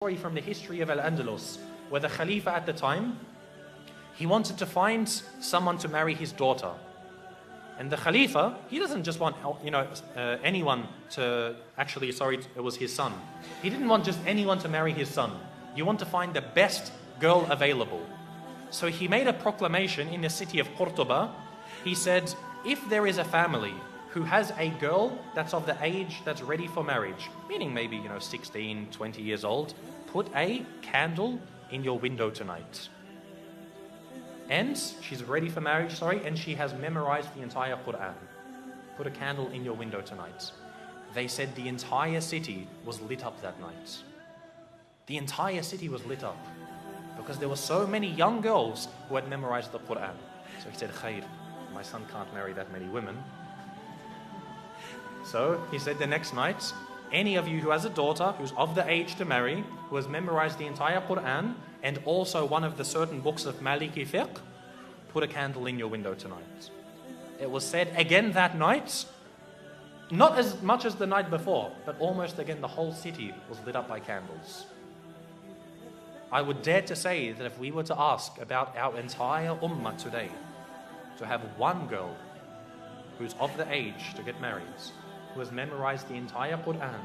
Story from the history of Al-Andalus, where the Khalifa at the time, he wanted to find someone to marry his daughter. And the Khalifa, he doesn't just want, anyone to, it was his son. He didn't want just anyone to marry his son. You want to find the best girl available. So he made a proclamation in the city of Cordoba. He said, if there is a family who has a girl that's of the age that's ready for marriage, meaning maybe, 16, 20 years old, put a candle in your window tonight. And she's ready for marriage, and she has memorized the entire Quran. Put a candle in your window tonight. They said the entire city was lit up that night. The entire city was lit up because there were so many young girls who had memorized the Quran. So he said, Khair, my son can't marry that many women. So he said the next night, any of you who has a daughter who's of the age to marry, who has memorized the entire Quran and also one of the certain books of Maliki fiqh, put a candle in your window tonight. It was said again that night, not as much as the night before, but almost again the whole city was lit up by candles. I would dare to say that if we were to ask about our entire ummah today, to have one girl who's of the age to get married, who has memorized the entire Quran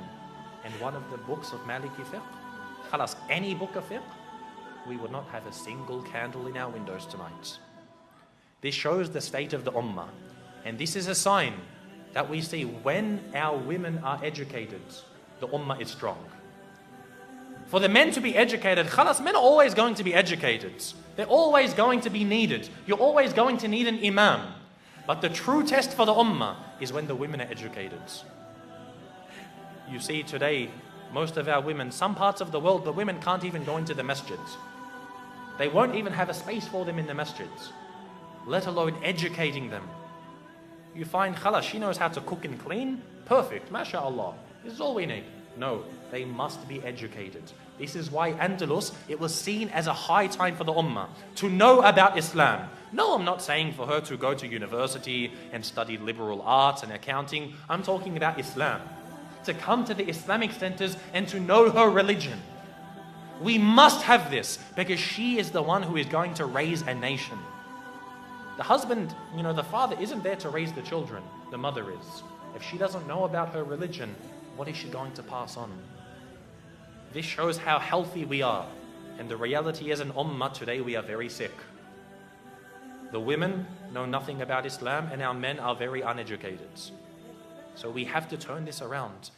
and one of the books of Maliki fiqh, khalas, any book of fiqh, we would not have a single candle in our windows tonight. This shows the state of the ummah. And this is a sign that we see when our women are educated, the ummah is strong. For the men to be educated, khalas, men are always going to be educated. They're always going to be needed. You're always going to need an imam. But the true test for the ummah is when the women are educated. You see today, most of our women, some parts of the world, the women can't even go into the masjids. They won't even have a space for them in the masjids, let alone educating them. You find, khalas, she knows how to cook and clean, perfect, mashallah, this is all we need. No, they must be educated. This is why Andalus, it was seen as a high time for the ummah to know about Islam. No, I'm not saying for her to go to university and study liberal arts and accounting. I'm talking about Islam. To come to the Islamic centers and to know her religion. We must have this because she is the one who is going to raise a nation. The husband, the father isn't there to raise the children. The mother is. If she doesn't know about her religion, what is she going to pass on? This shows how healthy we are. And the reality is, in ummah today, we are very sick. The women know nothing about Islam and our men are very uneducated. So we have to turn this around.